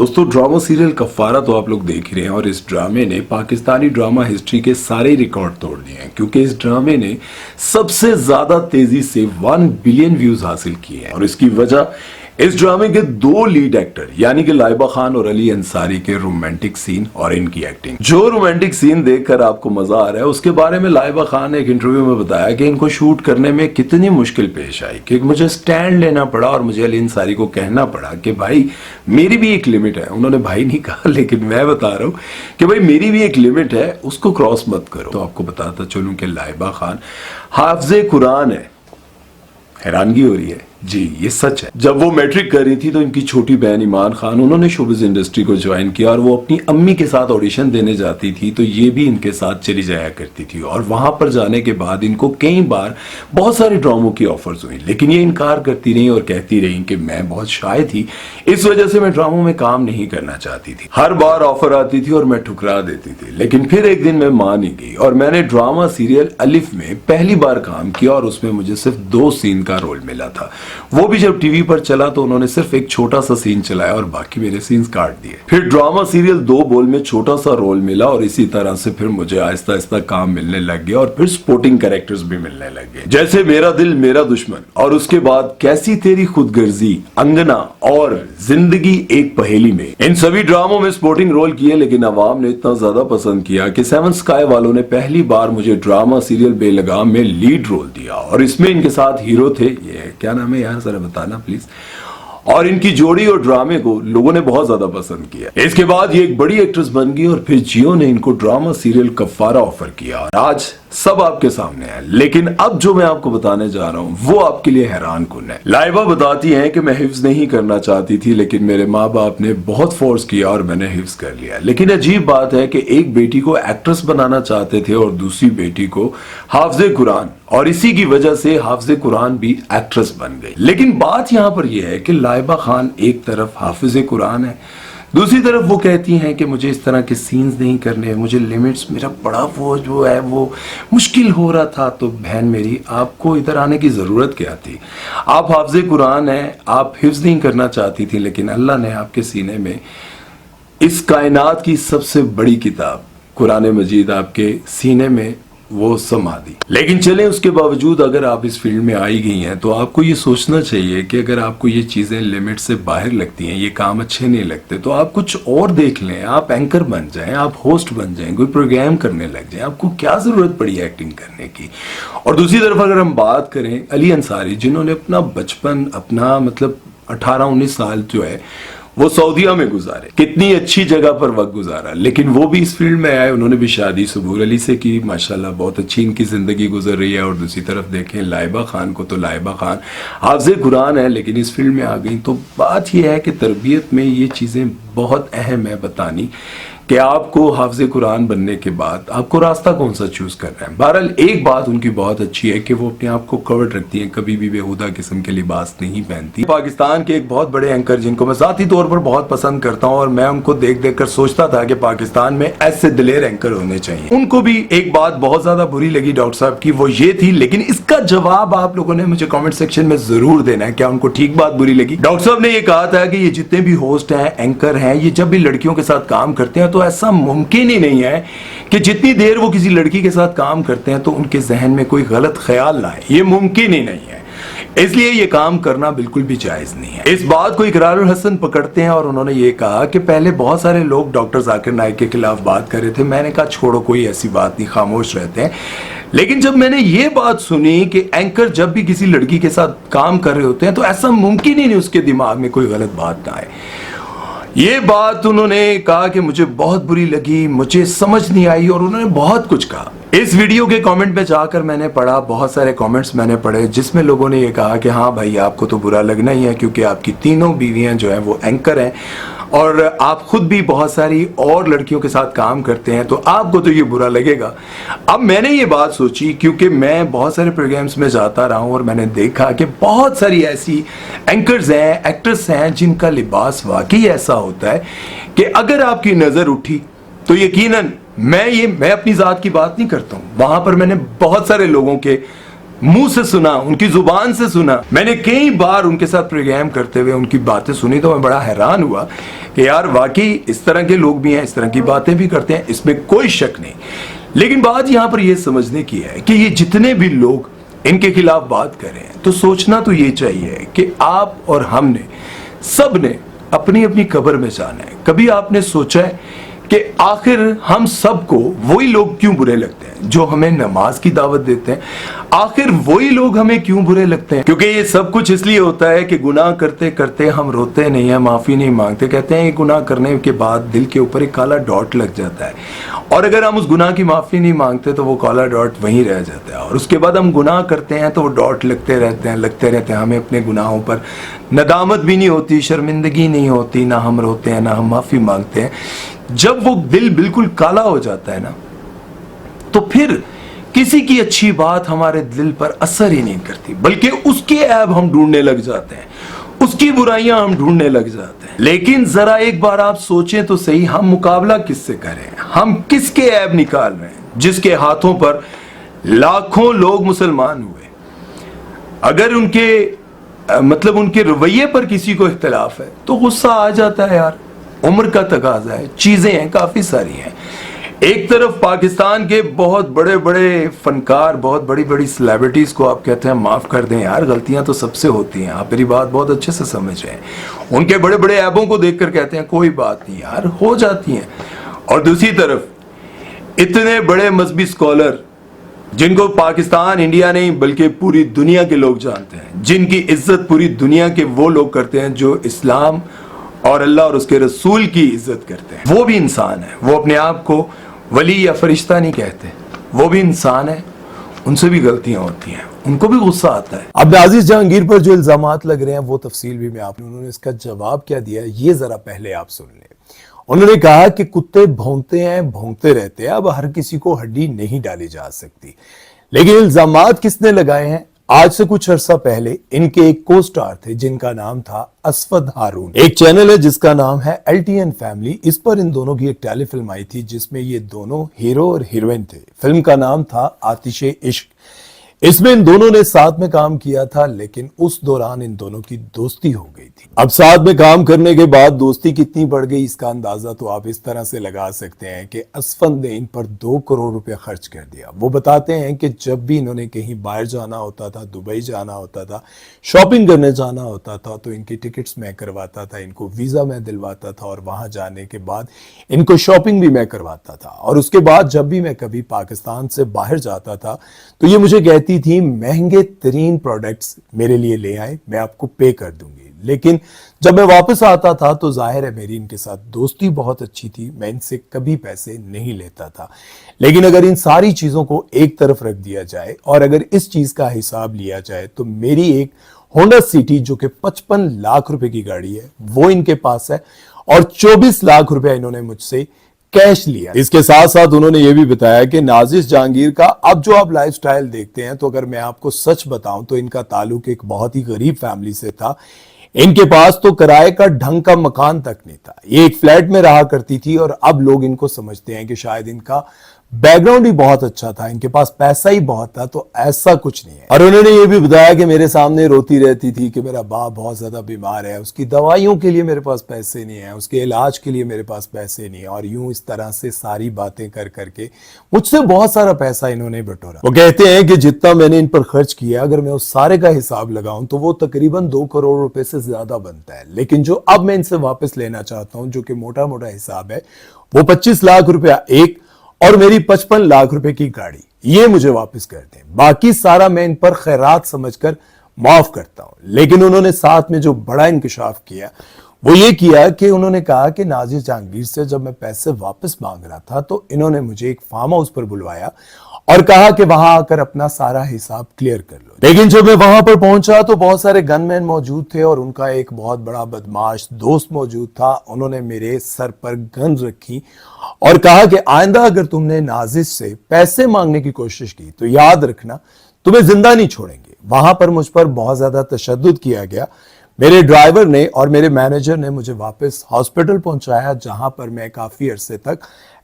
दोस्तों drama serial कफारा तो आप लोग देख ही रहे हैं और इस ड्रामे ने पाकिस्तानी ड्रामा हिस्ट्री के सारे रिकॉर्ड तोड़ दिए हैं क्योंकि इस ड्रामे ने सबसे ज्यादा तेजी से 1 बिलियन व्यूज हासिल किए हैं और इसकी वजह इस ड्रामे के 2 लीड एक्टर यानी कि लाइबा खान और अली अंसारी के रोमांटिक सीन और इनकी एक्टिंग। जो रोमांटिक सीन देखकर आपको मजा आ रहा है उसके बारे में लाइबा खान ने एक इंटरव्यू में बताया कि इनको शूट करने में कितनी मुश्किल पेश आई कि मुझे स्टैंड लेना पड़ा और मुझे अली अंसारी को कहना पड़ा कि भाई मेरी भी एक लिमिट है। उन्होंने भाई नहीं कहा लेकिन मैं बता रहा हूं कि भाई मेरी भी एक लिमिट है, उसको क्रॉस मत करो। तो आपको बताता चलूं कि लाइबा खान हाफिज़े कुरान है। हैरानगी हो रही है जी, ये सच है। जब वो मैट्रिक कर रही थी तो इनकी छोटी बहन ईमान खान उन्होंने शोबिज़ इंडस्ट्री को ज्वाइन किया और वो अपनी अम्मी के साथ ऑडिशन देने जाती थी तो ये भी इनके साथ चली जाया करती थी और वहां पर जाने के बाद इनको कई बार बहुत सारे ड्रामों की ऑफर्स हुई लेकिन ये इनकार करती रही और कहती रही कि मैं बहुत शाय थी, इस वजह से मैं ड्रामों में काम नहीं करना चाहती थी। हर बार ऑफर आती थी और मैं ठुकरा देती थी लेकिन फिर एक दिन मैं मान ही गई और मैंने ड्रामा सीरियल अलिफ में पहली बार काम किया और उसमें मुझे सिर्फ 2 सीन का रोल मिला था। वो भी जब टीवी पर चला तो उन्होंने सिर्फ एक छोटा सा सीन चलाया और बाकी मेरे सीन्स काट दिए। फिर ड्रामा सीरियल 2 बोल में छोटा सा रोल मिला और इसी तरह से फिर मुझे आहिस्ता आहिस्ता काम मिलने लग गया और फिर सपोर्टिंग कैरेक्टर्स भी मिलने लग गए, जैसे मेरा दिल मेरा दुश्मन और उसके बाद कैसी तेरी खुदगर्जी, अंगना और जिंदगी एक पहेली में। इन सभी ड्रामों में सपोर्टिंग रोल किए लेकिन अवाम ने इतना ज्यादा पसंद किया कि 7 स्काई वालों ने पहली बार मुझे ड्रामा सीरियल बेलगाम में लीड रोल दिया और इसमें इनके साथ हीरो थे, ये क्या नाम है यार जरा बताना प्लीज। और इनकी जोड़ी और ड्रामे को लोगों ने बहुत ज्यादा पसंद किया। इसके बाद ये एक बड़ी एक्ट्रेस बन गई और फिर जियो ने इनको ड्रामा सीरियल कफारा ऑफर किया और आज सब आपके सामने है। लेकिन अब जो मैं आपको बताने जा रहा हूं वो आपके लिए हैरान कुन है। लाइबा बताती हैं कि मैं हिफ्ज नहीं करना चाहती थी लेकिन मेरे माँ बाप ने बहुत फोर्स किया और मैंने हिफ्ज कर लिया। लेकिन अजीब बात है कि एक बेटी को एक्ट्रेस बनाना चाहते थे और दूसरी बेटी को हाफिज़े कुरान, और इसी की वजह से हाफिज़े कुरान भी एक्ट्रेस बन गई। लेकिन बात यहां पर यह है कि लाइबा खान एक तरफ हाफिज़े कुरान है, दूसरी तरफ वो कहती हैं कि मुझे इस तरह के सीन्स नहीं करने, मुझे लिमिट्स, मेरा बड़ा वो जो है वो मुश्किल हो रहा था। तो बहन मेरी, आपको इधर आने की ज़रूरत क्या थी? आप हाफिज़े कुरान हैं, आप हिफ्ज़ नहीं करना चाहती थी लेकिन अल्लाह ने आपके सीने में इस कायनात की सबसे बड़ी किताब कुरान मजीद आपके सीने में वो समा दी। लेकिन चले उसके बावजूद अगर आप इस फील्ड में आई गई हैं तो आपको ये सोचना चाहिए कि अगर आपको ये चीजें लिमिट से बाहर लगती हैं, ये काम अच्छे नहीं लगते, तो आप कुछ और देख लें। आप एंकर बन जाएं, आप होस्ट बन जाएं, कोई प्रोग्राम करने लग जाएं। आपको क्या जरूरत पड़ी एक्टिंग करने की? और दूसरी तरफ अगर हम बात करें अली अंसारी, जिन्होंने अपना बचपन, अपना मतलब 18-19 साल जो है वो सऊदीया में गुजारे, कितनी अच्छी जगह पर वक्त गुजारा, लेकिन वो भी इस फील्ड में आए। उन्होंने भी शादी सबूर अली से की, माशाल्लाह बहुत अच्छी इनकी जिंदगी गुजर रही है। और दूसरी तरफ देखें लाइबा खान को, तो लाइबा खान हाफिज़े कुरान है लेकिन इस फील्ड में आ गई। तो बात यह है कि तरबियत में ये चीज़ें बहुत अहम है बतानी कि आपको हाफिज़े कुरान बनने के बाद आपको रास्ता कौन सा चूज करना है। बहरहाल एक बात उनकी बहुत अच्छी है कि वो अपने आप को कवर्ड रखती हैं, कभी भी बेहुदा किस्म के लिबास नहीं पहनती। पाकिस्तान के एक बहुत बड़े एंकर जिनको मैं ज़ाती तौर पर बहुत पसंद करता हूं और मैं उनको देख देख कर सोचता था कि पाकिस्तान में ऐसे दिलेर एंकर होने चाहिए। उनको भी एक बात बहुत ज्यादा बुरी लगी डॉक्टर साहब की, वो ये थी, लेकिन इसका जवाब आप लोगों ने मुझे कॉमेंट सेक्शन में जरूर देना है। क्या उनको ठीक बात बुरी लगी? डॉक्टर साहब ने ये कहा था कि ये जितने भी होस्ट हैं, एंकर हैं, ये जब भी लड़कियों के साथ काम करते हैं तो ऐसा मुमकिन ही नहीं है कि जितनी देर वो किसी लड़की के साथ काम करते हैं तो उनके जहन में कोई गलत ख्याल ना आए। ये मुमकिन ही नहीं है, इसलिए ये काम करना बिल्कुल भी जायज नहीं है। इस बात को इकरारुल हसन पकड़ते हैं और उन्होंने ये कहा कि पहले बहुत सारे लोग डॉक्टर जाकिर नाइक के खिलाफ बात कर रहे थे। मैंने कहा छोड़ो, कोई ऐसी बात नहीं, खामोश रहते हैं। लेकिन जब मैंने ये बात सुनी कि एंकर जब भी किसी लड़की के साथ काम कर रहे होते हैं तो ऐसा मुमकिन ही नहीं उसके दिमाग में कोई गलत बात ना आए, ये बात उन्होंने कहा कि मुझे बहुत बुरी लगी, मुझे समझ नहीं आई और उन्होंने बहुत कुछ कहा। इस वीडियो के कमेंट में जाकर मैंने पढ़ा, बहुत सारे कमेंट्स मैंने पढ़े जिसमें लोगों ने ये कहा कि हाँ भाई आपको तो बुरा लगना ही है क्योंकि आपकी तीनों बीवियां जो हैं वो एंकर हैं और आप खुद भी बहुत सारी और लड़कियों के साथ काम करते हैं तो आपको तो ये बुरा लगेगा। अब मैंने ये बात सोची क्योंकि मैं बहुत सारे प्रोग्राम्स में जाता रहा हूँ और मैंने देखा कि बहुत सारी ऐसी एंकर्स हैं, एक्ट्रेस हैं जिनका लिबास वाकई ऐसा होता है कि अगर आपकी नजर उठी तो यकीनन मैं अपनी जात की बात नहीं करता हूँ, वहां पर मैंने बहुत सारे लोगों के मुंह से सुना, उनकी जुबान से सुना। मैंने कई बार उनके साथ प्रोग्राम करते हुए उनकी बातें सुनी तो मैं बड़ा हैरान हुआ कि यार वाकई इस तरह के लोग भी हैं, इस तरह की बातें भी करते हैं, इसमें कोई शक नहीं। लेकिन बात यहां पर यह समझने की है कि ये जितने भी लोग इनके खिलाफ बात कर रहे हैं तो सोचना तो ये चाहिए कि आप और हमने सब ने अपनी अपनी कब्र में जाना है। कभी आपने सोचा है कि आखिर हम सबको वही लोग क्यों बुरे लगते हैं जो हमें नमाज की दावत देते हैं? आखिर वही लोग हमें क्यों बुरे लगते हैं? क्योंकि ये सब कुछ इसलिए होता है कि गुनाह करते करते हम रोते नहीं है, माफी नहीं मांगते। कहते हैं ये गुनाह करने के बाद दिल के ऊपर एक काला डॉट लग जाता है, और अगर हम उस गुनाह की माफी नहीं मांगते तो वो काला डॉट वहीं रह जाता है, और उसके बाद हम गुनाह करते हैं तो वो डॉट लगते रहते हैं। हमें अपने गुनाहों पर नदामत भी नहीं होती, शर्मिंदगी नहीं होती, ना हम रोते हैं ना हम माफी मांगते हैं। जब वो दिल बिल्कुल काला हो जाता है ना, तो फिर किसी की अच्छी बात हमारे दिल पर असर ही नहीं करती, बल्कि उसके ऐब हम ढूंढने लग जाते हैं, उसकी बुराइयां हम ढूंढने लग जाते हैं। लेकिन जरा एक बार आप सोचें तो सही, हम मुकाबला किससे करें? हम किसके ऐब निकाल रहे हैं जिसके हाथों पर लाखों लोग मुसलमान हुए? अगर उनके रवैये पर किसी को इख्तिलाफ है तो गुस्सा आ जाता है यार। उम्र का तकाजा है, चीजें हैं, काफी सारी हैं। एक तरफ पाकिस्तान के बहुत बड़े बड़े फनकार, बहुत बड़ी बड़ी सेलिब्रिटीज को आप कहते हैं माफ कर दें यार, गलतियां तो सबसे होती हैं, आप मेरी बात बहुत अच्छे से समझ रहे हैं। उनके बड़े बड़े ऐबों को देखकर कहते हैं कोई बात नहीं यार, हो जाती हैं। और दूसरी तरफ इतने बड़े मजहबी स्कॉलर जिनको पाकिस्तान, इंडिया नहीं बल्कि पूरी दुनिया के लोग जानते हैं, जिनकी इज्जत पूरी दुनिया के वो लोग करते हैं जो इस्लाम और अल्लाह और उसके रसूल की इज्जत करते हैं। वो भी इंसान है, वो अपने आप को वली या फरिश्ता नहीं कहते, वो भी इंसान है, उनसे भी गलतियां होती हैं, उनको भी गुस्सा आता है। अब नाजिस जहांगीर पर जो इल्जामात लग रहे हैं वो तफसील भी मैं आपने, उन्होंने इसका जवाब क्या दिया ये जरा पहले आप सुन लें। उन्होंने कहा कि कुत्ते भौंकते हैं, भौंकते रहते हैं, अब हर किसी को हड्डी नहीं डाली जा सकती। लेकिन इल्जामात किसने लगाए हैं? आज से कुछ अरसा पहले इनके एक को स्टार थे जिनका नाम था असफद हारून। एक चैनल है जिसका नाम है LTN फैमिली, इस पर इन दोनों की एक टेलीफिल्म आई थी जिसमें ये दोनों हीरो और हीरोइन थे। फिल्म का नाम था आतिशे इश्क। इसमें इन दोनों ने साथ में काम किया था, लेकिन उस दौरान इन दोनों की दोस्ती हो गई थी। अब साथ में काम करने के बाद दोस्ती कितनी बढ़ गई इसका अंदाजा तो आप इस तरह से लगा सकते हैं कि असफद ने इन पर 2 करोड़ रुपए खर्च कर दिया। वो बताते हैं कि जब भी इन्होंने कहीं बाहर जाना होता था, दुबई जाना होता था, शॉपिंग करने जाना होता था, तो इनकी टिकट्स मैं करवाता था, इनको वीजा मैं दिलवाता था, और वहां जाने के बाद इनको शॉपिंग भी मैं करवाता था। और उसके बाद जब भी मैं कभी पाकिस्तान से बाहर जाता था तो ये मुझे कहती थी महंगे तरीन प्रोडक्ट्स मेरे लिए ले आए, मैं आपको पे कर दूंगी। लेकिन जब मैं वापस आता था तो जाहिर है मेरी इनके साथ दोस्ती बहुत अच्छी थी, मैं इनसे कभी पैसे नहीं लेता था। लेकिन अगर इन सारी चीजों को एक तरफ रख दिया जाए और अगर इस चीज का हिसाब लिया जाए तो मेरी एक होंडा सिटी जो कि 55 लाख रुपए की गाड़ी है वो इनके पास है, और 24 लाख रुपए इन्होंने मुझसे कैश लिया। इसके साथ साथ उन्होंने यह भी बताया कि नाजिस जहांगीर का अब जो आप लाइफस्टाइल देखते हैं, तो अगर मैं आपको सच बताऊं तो इनका ताल्लुक एक बहुत ही गरीब फैमिली से था। इनके पास तो किराए का ढंग का मकान तक नहीं था, ये एक फ्लैट में रहा करती थी। और अब लोग इनको समझते हैं कि शायद इनका बैकग्राउंड ही बहुत अच्छा था, इनके पास पैसा ही बहुत था, तो ऐसा कुछ नहीं है। और उन्होंने ये भी बताया कि मेरे सामने रोती रहती थी कि मेरा बाप बहुत ज्यादा बीमार है, उसकी दवाइयों के लिए मेरे पास पैसे नहीं है, उसके इलाज के लिए मेरे पास पैसे नहीं है, और यूं इस तरह से सारी बातें कर करके मुझसे बहुत सारा पैसा इन्होंने बटोरा। वो कहते हैं कि जितना मैंने इन पर खर्च किया, अगर मैं उस सारे का हिसाब लगाऊं तो वो तकरीबन 2 करोड़ रुपए से ज्यादा बनता है। लेकिन जो अब मैं इनसे वापस लेना चाहता हूं, जो कि मोटा मोटा हिसाब है, वो 25 लाख रुपया एक और मेरी 55 लाख रुपए की गाड़ी, ये मुझे वापस कर दें। बाकी सारा मैं इन पर खैरात समझकर माफ करता हूं। लेकिन उन्होंने साथ में जो बड़ा इंकशाफ किया वो ये किया कि उन्होंने कहा कि नाजिस जहांगीर से जब मैं पैसे वापस मांग रहा था तो इन्होंने मुझे एक फार्म हाउस पर बुलवाया और कहा कि वहां आकर अपना सारा हिसाब क्लियर कर लो। लेकिन जब मैं वहां पर पहुंचा तो बहुत सारे गनमैन मौजूद थे और उनका एक बहुत बड़ा बदमाश दोस्त मौजूद था। उन्होंने मेरे सर पर गन रखी और कहा कि आइंदा अगर तुमने नाजिस से पैसे मांगने की कोशिश की तो याद रखना तुम्हें जिंदा नहीं छोड़ेंगे। वहां पर मुझ पर बहुत ज्यादा तशद्दुद किया गया। मेरे ड्राइवर ने और मेरे मैनेजर ने मुझे वापस हॉस्पिटल पहुंचाया, जहां पर मैं काफी अरसे तक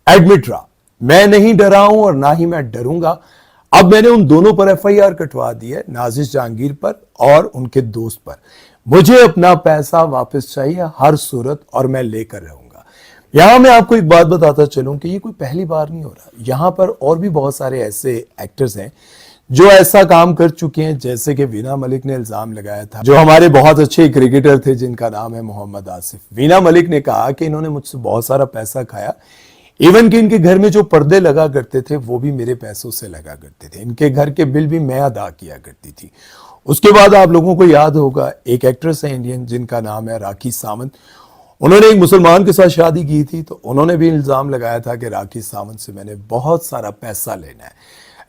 एडमिट रहा। मैं नहीं डरा हूं और ना ही मैं डरूंगा। अब मैंने उन दोनों पर एफआईआर कटवा दी है, नाजिश जहांगीर पर और उनके दोस्त पर। मुझे अपना पैसा वापस चाहिए हर सूरत, और मैं लेकर रहूंगा। यहां मैं आपको एक बात बताता चलूं कि ये कोई पहली बार नहीं हो रहा। यहां पर और भी बहुत सारे ऐसे एक्टर्स हैं जो ऐसा काम कर चुके हैं, जैसे कि वीना मलिक ने इल्जाम लगाया था, जो हमारे बहुत अच्छे क्रिकेटर थे जिनका नाम है मोहम्मद आसिफ। वीना मलिक ने कहा कि इन्होंने मुझसे बहुत सारा पैसा खाया, इवन कि इनके घर में जो पर्दे लगा करते थे वो भी मेरे पैसों से लगा करते थे, इनके घर के बिल भी मैं अदा किया करती थी। उसके बाद आप लोगों को याद होगा, एक एक्ट्रेस है इंडियन जिनका नाम है राखी सावंत। उन्होंने एक मुसलमान के साथ शादी की थी, तो उन्होंने भी इल्जाम लगाया था कि राखी सावंत से मैंने बहुत सारा पैसा लेना है।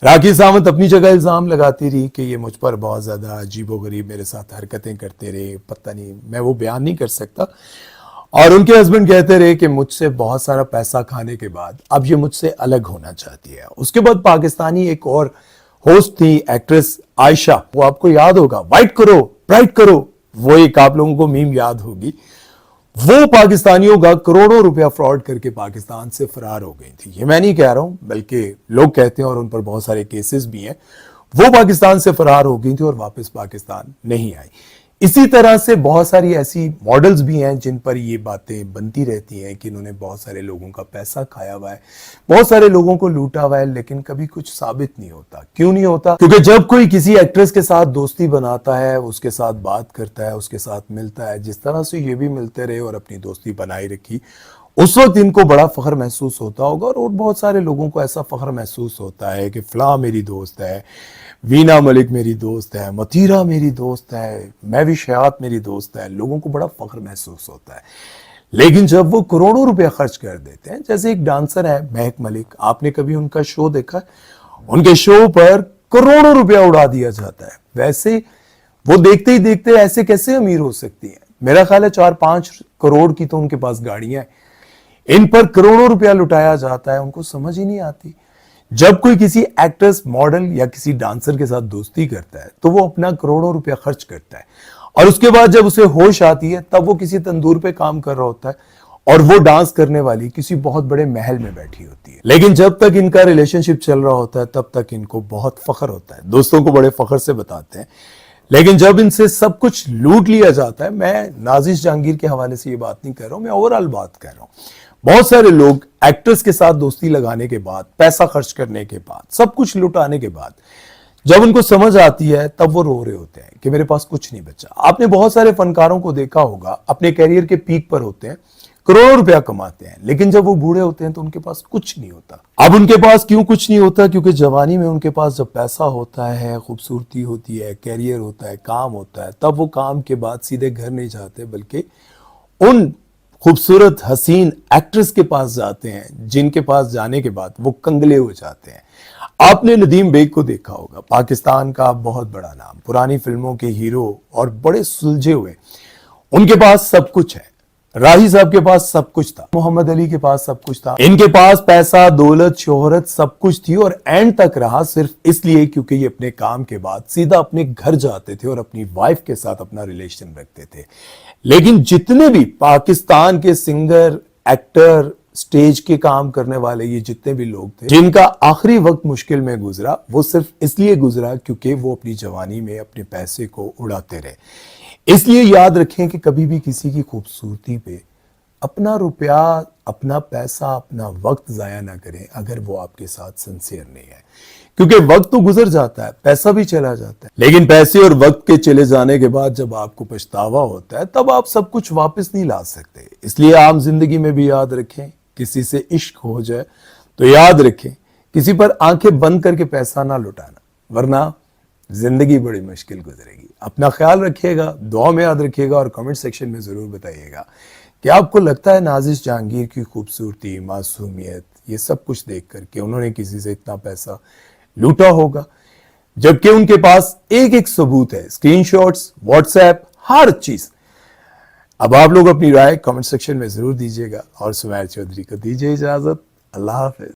राखी सावंत अपनी जगह इल्जाम लगाती रही कि ये मुझ पर बहुत ज्यादा अजीबोगरीब मेरे साथ हरकतें करते रहे, पता नहीं, मैं वो बयान नहीं कर सकता। और उनके हस्बैंड कहते रहे कि मुझसे बहुत सारा पैसा खाने के बाद अब ये मुझसे अलग होना चाहती है। उसके बाद पाकिस्तानी एक और होस्ट थी एक्ट्रेस आयशा, वो आपको याद होगा, वाइट करो ब्राइट करो, वो एक आप लोगों को मीम याद होगी। वो पाकिस्तानियों का करोड़ों रुपया फ्रॉड करके पाकिस्तान से फरार हो गई थी। ये मैं नहीं कह रहा हूं, बल्कि लोग कहते हैं और उन पर बहुत सारे केसेस भी हैं। वो पाकिस्तान से फरार हो गई थी और वापस पाकिस्तान नहीं आई। इसी तरह से बहुत सारी ऐसी मॉडल्स भी हैं जिन पर ये बातें बनती रहती हैं कि इन्होंने बहुत सारे लोगों का पैसा खाया हुआ है, बहुत सारे लोगों को लूटा हुआ है, लेकिन कभी कुछ साबित नहीं होता। क्यों नहीं होता? क्योंकि जब कोई किसी एक्ट्रेस के साथ दोस्ती बनाता है, उसके साथ बात करता है, उसके साथ मिलता है, जिस तरह से ये भी मिलते रहे और अपनी दोस्ती बनाई रखी, उस वक्त इनको बड़ा फख्र महसूस होता होगा। और बहुत सारे लोगों को ऐसा फख्र महसूस होता है कि फलां मेरी दोस्त है, वीना मलिक मेरी दोस्त है, मतीरा मेरी दोस्त है, महविश हयात मेरी दोस्त है। लोगों को बड़ा फख्र महसूस होता है। लेकिन जब वो करोड़ों रुपया खर्च कर देते हैं, जैसे एक डांसर है महक मलिक, आपने कभी उनका शो देखा? उनके शो पर करोड़ों रुपया उड़ा दिया जाता है। वैसे वो देखते ही देखते ऐसे कैसे अमीर हो सकती है? मेरा ख्याल है 4-5 करोड़ की तो उनके पास गाड़ियां हैं, इन पर करोड़ों रुपया लुटाया जाता है। उनको समझ ही नहीं आती। जब कोई किसी एक्ट्रेस, मॉडल या किसी डांसर के साथ दोस्ती करता है तो वो अपना करोड़ों रुपया खर्च करता है, और उसके बाद जब उसे होश आती है तब वो किसी तंदूर पे काम कर रहा होता है और वो डांस करने वाली किसी बहुत बड़े महल में बैठी होती है। लेकिन जब तक इनका रिलेशनशिप चल रहा होता है तब तक इनको बहुत फख्र होता है, दोस्तों को बड़े फख्र से बताते हैं। लेकिन जब इनसे सब कुछ लूट लिया जाता है, मैं नाजिश जहांगीर के हवाले से ये बात नहीं कर रहा हूं, मैं ओवरऑल बात कर रहा हूं। बहुत सारे लोग एक्ट्रेस के साथ दोस्ती लगाने के बाद, पैसा खर्च करने के बाद, सब कुछ लुटाने के बाद, जब उनको समझ आती है तब वो रो रहे होते हैं कि मेरे पास कुछ नहीं बचा। आपने बहुत सारे फनकारों को देखा होगा, अपने कैरियर के पीक पर होते हैं, करोड़ों रुपया कमाते हैं, लेकिन जब वो बूढ़े होते हैं तो उनके पास कुछ नहीं होता। अब उनके पास क्यों कुछ नहीं होता? क्योंकि जवानी में उनके पास जब पैसा होता है, खूबसूरती होती है, कैरियर होता है, काम होता है, तब वो काम के बाद सीधे घर नहीं जाते, बल्कि उन खूबसूरत हसीन एक्ट्रेस के पास जाते हैं, जिनके पास जाने के बाद वो कंगले हो जाते हैं। आपने नदीम बेग को देखा होगा, पाकिस्तान का बहुत बड़ा नाम, पुरानी फिल्मों के हीरो और बड़े सुलझे हुए, उनके पास सब कुछ है। राही साहब के पास सब कुछ था, मोहम्मद अली के पास सब कुछ था, इनके पास पैसा, दौलत, शोहरत सब कुछ थी, और एंड तक रहा सिर्फ इसलिए क्योंकि ये अपने काम के बाद सीधा अपने घर जाते थे और अपनी वाइफ के साथ अपना रिलेशन रखते थे। लेकिन जितने भी पाकिस्तान के सिंगर, एक्टर, स्टेज के काम करने वाले, ये जितने भी लोग थे जिनका आखिरी वक्त मुश्किल में गुजरा, वो सिर्फ इसलिए गुजरा क्योंकि वो अपनी जवानी में अपने पैसे को उड़ाते रहे। इसलिए याद रखें कि कभी भी किसी की खूबसूरती पे अपना रुपया, अपना पैसा, अपना वक्त जाया ना करें अगर वो आपके साथ सिंसियर नहीं है। क्योंकि वक्त तो गुजर जाता है, पैसा भी चला जाता है, लेकिन पैसे और वक्त के चले जाने के बाद जब आपको पछतावा होता है तब आप सब कुछ वापस नहीं ला सकते। इसलिए आम जिंदगी में भी याद रखें, किसी से इश्क हो जाए तो याद रखें किसी पर आंखें बंद करके पैसा ना लुटाना, वरना जिंदगी बड़ी मुश्किल गुजरेगी। अपना ख्याल रखिएगा, दुआ में याद रखिएगा, और कमेंट सेक्शन में जरूर बताइएगा कि आपको लगता है नाजिश जहांगीर की खूबसूरती, मासूमियत, ये सब कुछ देख करके उन्होंने किसी से इतना पैसा लूटा होगा, जबकि उनके पास एक एक सबूत है, स्क्रीनशॉट्स, व्हाट्सएप, हर चीज। अब आप लोग अपनी राय कमेंट सेक्शन में जरूर दीजिएगा, और सुमैर चौधरी को दीजिए इजाजत। अल्लाह हाफिज।